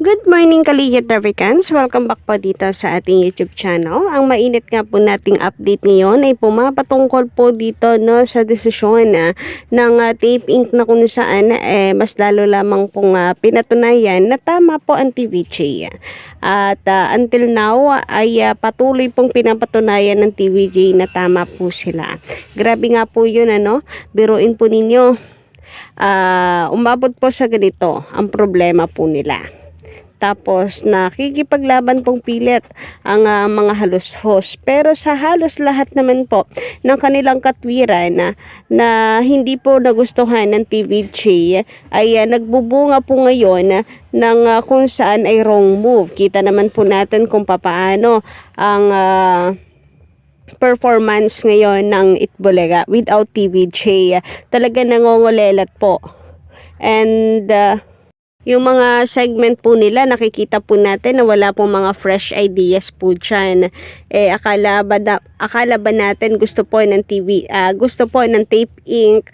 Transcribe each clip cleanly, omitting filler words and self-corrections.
Good morning Kaligit Africans! Welcome back po dito sa ating YouTube channel. Ang mainit nga po nating update ngayon ay pumapatungkol po dito sa desisyon ng Tape Inc. na kung saan mas lalo lamang pong pinatunayan na tama po ang TVJ. At until now ay patuloy pong pinapatunayan ng TVJ na tama po sila. Grabe nga po yun, biruin po ninyo. Umabot po sa ganito ang problema po nila. Tapos nakikipaglaban pong pilit ang mga halos host. Pero sa halos lahat naman po ng kanilang katwiran na hindi po nagustuhan ng TVJ ay nagbubunga po ngayon ng kung saan ay wrong move. Kita naman po natin kung papaano ang performance ngayon ng Itbulaga without TVJ. Talaga nangongolelat po. And yung mga segment po nila, nakikita po natin na wala pong mga fresh ideas po dyan. Akala ba natin gusto po ng Tape Inc.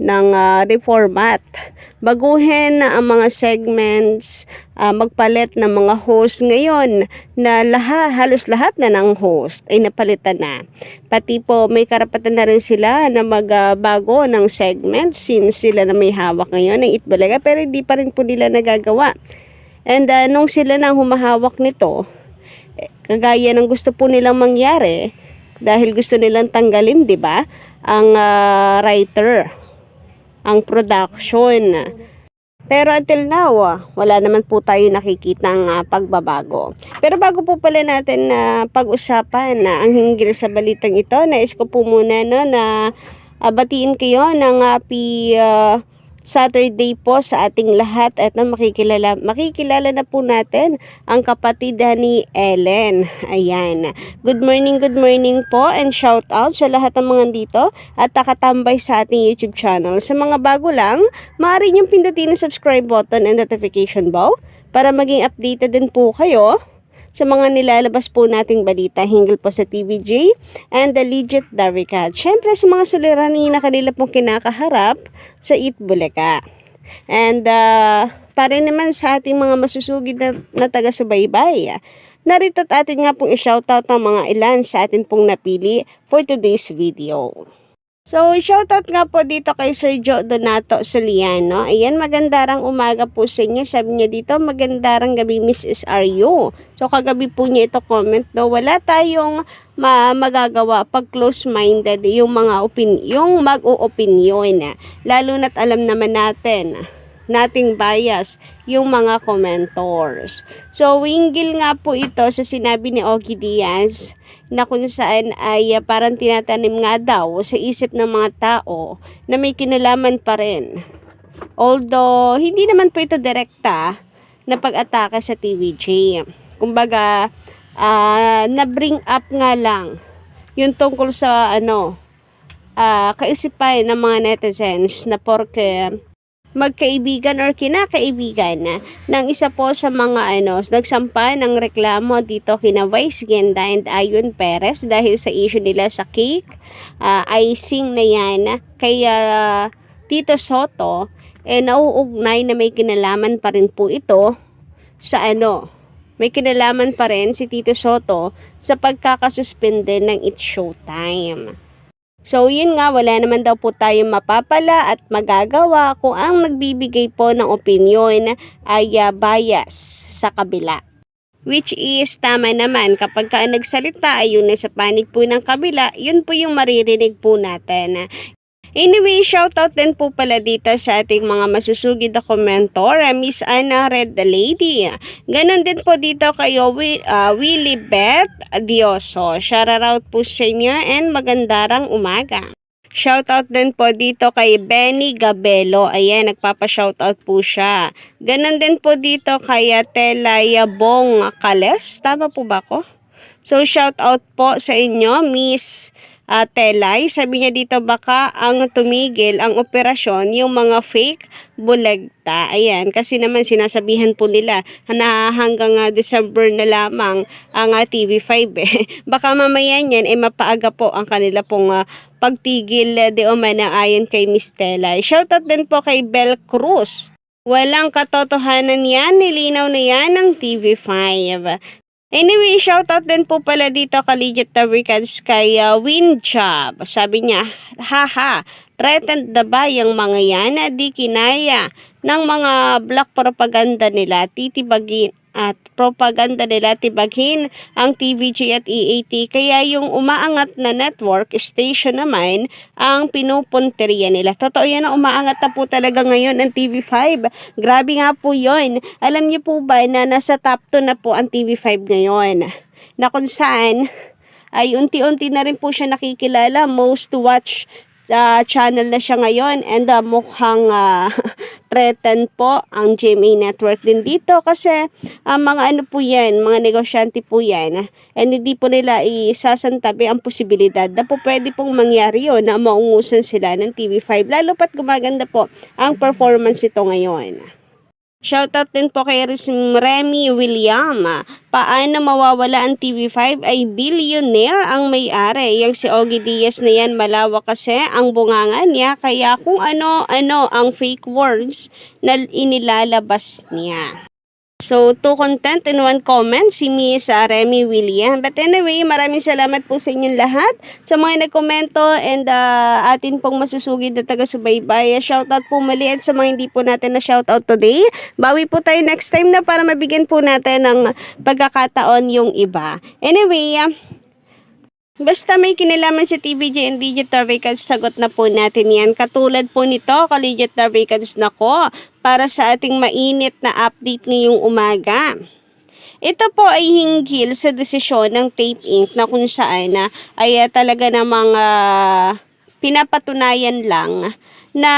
ng reformat. Baguhin ang mga segments, magpalit ng mga host ngayon na halos lahat na ng host ay napalitan na. Pati po may karapatan na rin sila na magbago ng segments since sila na may hawak ngayon ng Itbulaga pero hindi pa rin po nila nagagawa. And nung sila na humahawak nito, kagaya ng gusto po nilang mangyari dahil gusto nilang tanggalin, di ba, ang writer, ang production. Pero until now, wala naman po tayo nakikitang pagbabago. Pero bago po pala natin pag-usapan ang hinggil sa balitang ito, nais ko po muna na batiin kayo ng happy Saturday po sa ating lahat at makikilala na po natin ang kapatid ni Ellen. Ayan. Good morning po and shout out sa lahat ng mga dito at nakatambay sa ating YouTube channel. Sa mga bago lang, maaari niyong pindutin ang subscribe button and notification bell para maging updated din po kayo sa mga nilalabas po nating balita hinggil po sa TVJ and the legit Daricat. Siyempre sa mga suliranin na kanila pong kinakaharap sa Itbulaga. And para naman sa ating mga masusugid na taga-subaybay, narito at atin nga pong i-shoutout ang mga ilan sa atin pong napili for today's video. So, shoutout nga po dito kay Sir Joe Donato Soliano. Ayan, magandarang umaga po sa inyo. Sabi niya dito, magandarang gabi Mrs. RU. So, kagabi po niya ito comment, wala tayong magagawa pag close-minded yung mga yung mag-o-opinyon. Lalo na't alam naman nating bias yung mga commentors. So, hinggil nga po ito sa sinabi ni Ogie Diaz na kung saan ay parang tinatanim nga daw sa isip ng mga tao na may kinalaman pa rin. Although, hindi naman po ito direkta na pag-atake sa TVJ. Kumbaga, na-bring up nga lang yung tungkol sa kaisipan ng mga netizens na porke magkaibigan or kinakaibigan ng isa po sa mga nagsampa ng reklamo dito kina Vice Ganda and Ayon Perez dahil sa issue nila sa cake icing na yan kay Tito Soto, nauugnay na may kinalaman pa rin po ito sa may kinalaman pa rin si Tito Soto sa pagkakasuspende ng It's Showtime. So, yun nga, wala naman daw po tayong mapapala at magagawa kung ang nagbibigay po ng opinyon ay bias sa kabila. Which is, tama naman, kapag nagsalita ay yun sa panig po ng kabila, yun po yung maririnig po natin. Anyway, shoutout din po pala dito sa ating mga masusugid na komentor, Miss Anna Red the Lady. Ganon din po dito kayo, Willie Beth Dioso. Shoutout po sa inyo and magandarang umaga. Shoutout din po dito kay Benny Gabelo. Ayan, nagpapa-shoutout po siya. Ganon din po dito kay Telayabong Kales. Tama po ba ako? So, shoutout po sa inyo, Miss Telay. Sabi niya dito baka ang tumigil ang operasyon yung mga fake bulagta. Ayan, kasi naman sinasabihan po nila na hanggang December na lamang ang TV5 Baka mamaya niyan mapaaga po ang kanila pong pagtigil de umana ayon kay Miss Telay. Shoutout din po kay Bel Cruz. Walang katotohanan yan, nilinaw na yan ng TV5. Anyway, shoutout din po pala dito kay Legit Tabricans kay Winjob. Sabi niya, haha, threatened na ba yung mga yan na di kinaya ng mga black propaganda nila titibagin at propaganda nila tibaghin ang TVG at EAT, kaya yung umaangat na network station naman ang pinupunteriya nila. Totoo yan, na umaangat na po talaga ngayon ang TV5. Grabe nga po yon. Alam niyo po ba na nasa top 2 na po ang TV5 ngayon, na kung saan ay unti-unti na rin po siya nakikilala, most watch channel na siya ngayon, and mukhang threatened po ang GMA Network din dito kasi mga ano po yan, mga negosyante po yan, and hindi po nila isasantabi ang posibilidad na po pwede pong mangyari yun na maungusan sila ng TV5, lalo pat gumaganda po ang performance ito ngayon. Shoutout din po kay Remy William. Paano mawawala ang TV5 ay billionaire ang may-ari. Yang si Ogie Diaz na yan, malawak kasi ang bunganga niya, kaya kung ano-ano ang fake words na inilalabas niya. So, 2 content in 1 comment, si Miss Remy William. But anyway, maraming salamat po sa inyong lahat, sa mga nagkomento, and atin pong masusugid na taga-subaybay. Shoutout po muli, at sa mga hindi po natin na shoutout today, bawi po tayo next time na para mabigyan po natin ng pagkakataon yung iba. Anyway, basta may kinalaman sa TVG and Digital Vacants, sagot na po natin yan. Katulad po nito, ka-Digital Vacants nako, para sa ating mainit na update ngayong umaga. Ito po ay hinggil sa desisyon ng Tape Inc. na kung saan ay talaga namang pinapatunayan lang na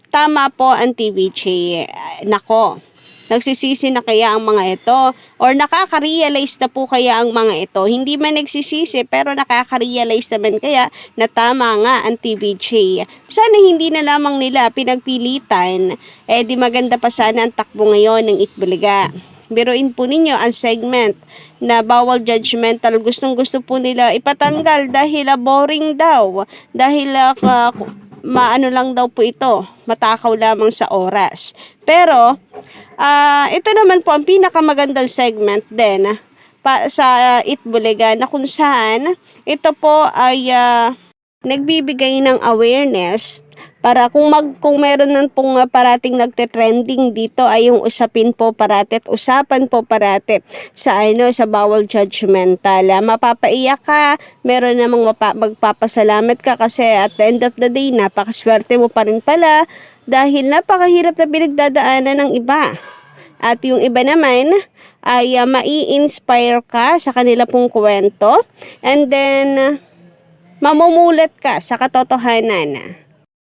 tama po ang TVG. Nako, nagsisisi na kaya ang mga ito? Or nakaka-realize na po kaya ang mga ito? Hindi man nagsisisi, pero nakaka-realize naman kaya na tama nga ang TVJ. Sana hindi na lamang nila pinagpilitan, di maganda pa sana ang takbo ngayon ng Itbulaga. Biruin po ninyo ang segment na bawal judgmental. Gustong gusto po nila ipatanggal dahil boring daw. Dahil maano lang daw po ito, matakaw lamang sa oras. Pero ito naman po ang pinakamagandang segment din sa Itbulaga, na kung saan ito po ay nagbibigay ng awareness para kung meron nang pong parating nagte-trending dito, ay yung usapin po parati at usapan po parati sa sa bawal judgmental. Mapapaiyak ka, meron namang magpapasalamat ka kasi at the end of the day, napakaswerte mo pa rin pala dahil napakahirap na pinagdadaanan ng iba. At yung iba naman ay mai-inspire ka sa kanila pong kwento, and then mamumulat ka sa katotohanan.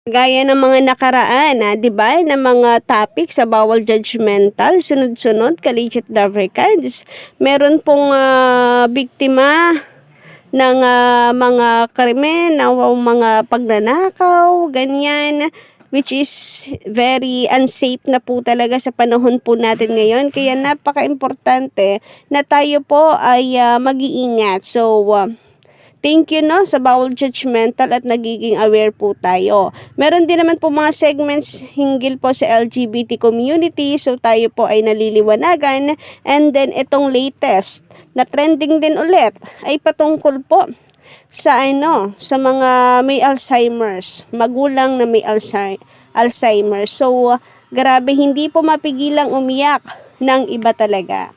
Gaya ng mga nakaraan, di ba, na mga topic sa bawal judgmental, sunod-sunod, ka-Legit Africans, meron pong biktima ng mga krimen, mga pagnanakaw, ganyan, which is very unsafe na po talaga sa panahon po natin ngayon. Kaya napaka-importante na tayo po ay mag-iingat. So, thank you sa bawal judgmental at nagiging aware po tayo. Meron din naman po mga segments hinggil po sa LGBT community, so tayo po ay naliliwanagan. And then itong latest na trending din ulit ay patungkol po sa sa mga may Alzheimer's, magulang na may Alzheimer's. So grabe, hindi po mapigilang umiyak ng iba talaga.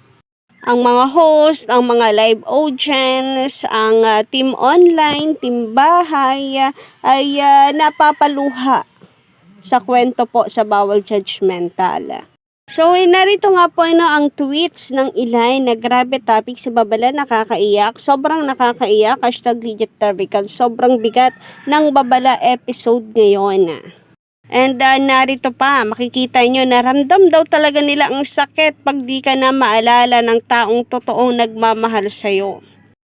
Ang mga host, ang mga live audience, ang team online, team bahay, ay napapaluha sa kwento po sa bawal judgmental. So, narito nga po ang tweets ng ilan na grabe topic sa babala, nakakaiyak. Sobrang nakakaiyak, #Legit Tarvical. Sobrang bigat ng babala episode ngayon. And narito pa, makikita nyo na ramdam daw talaga nila ang sakit pag di ka na maalala ng taong totoong nagmamahal sa'yo.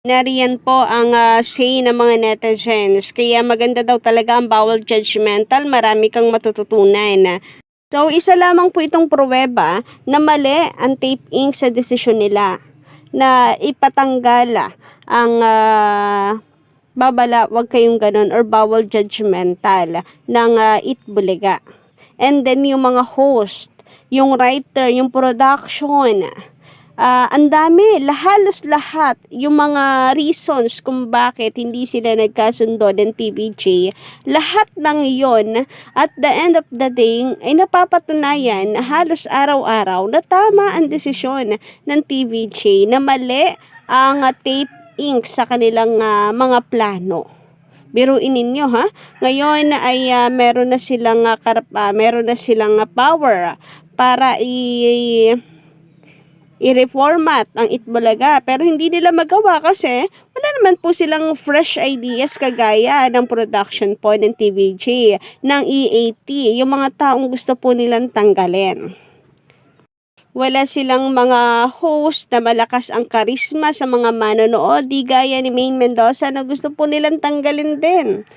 Nariyan po ang say ng mga netizens. Kaya maganda daw talaga ang bawal judgmental, marami kang matututunan. So, isa lamang po itong pruweba na mali ang Tape Inc. sa desisyon nila na ipatanggal ang babala, wag kayong ganun, or bawal judgmental ng Itbulaga. And then yung mga host, yung writer, yung production. Ang dami, halos lahat, yung mga reasons kung bakit hindi sila nagkasundo ng TVJ, lahat ng yon at the end of the day ay napapatunayan halos araw-araw na tama ang desisyon ng TVJ, na mali ang tape ink sa kanilang mga plano. Biruin ninyo ha. Ngayon ay meron na silang power para i-reformat ang Itbulaga, pero hindi nila magawa kasi wala naman po silang fresh ideas kagaya ng production po ng TVJ, ng EAT, yung mga taong gusto po nilang tanggalin. Wala silang mga host na malakas ang karisma sa mga manonood, di gaya ni Maine Mendoza na gusto po nilang tanggalin din.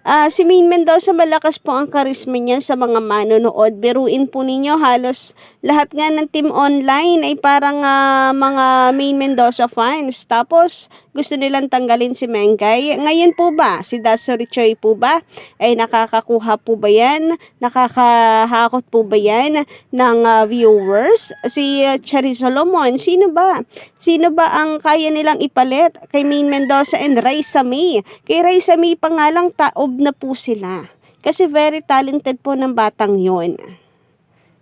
Si Maine Mendoza, malakas po ang karisma niya sa mga manonood. Biruin po ninyo, halos lahat nga ng team online ay parang mga Maine Mendoza fans. Tapos, gusto nilang tanggalin si Mengay. Ngayon po ba, si Daso Richoy po ba, ay nakakakuha po ba yan? Nakakahakot po ba yan ng viewers? Si Charis Solomon, sino ba? Sino ba ang kaya nilang ipalit kay Maine Mendoza and Raisa May? Kay Raisa May pa nga lang, taob na po sila. Kasi very talented po ng batang yon.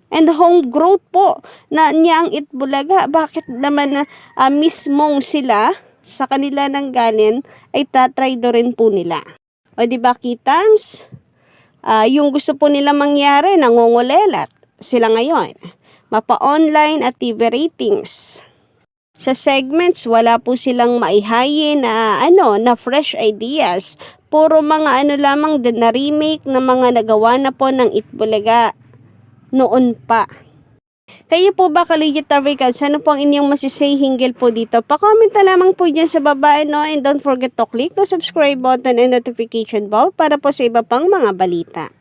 And home growth po na niyang Itbulaga. Bakit naman mismong sila sa kanila nang galing ay tatraydo rin po nila? O diba, Kitams? Yung gusto po nila mangyari, nangungulelat sila ngayon. Mapa-online at TV ratings. Sa segments, wala po silang maihayin na fresh ideas. Puro mga lamang na remake na mga nagawa na po ng Itbulaga noon pa. Kayo po ba, Kaligit Tarvicals, ano po ang inyong masisay hinggil po dito? Pa-comment na lamang po dyan sa baba, no? And don't forget to click the subscribe button and notification bell para po sa iba pang mga balita.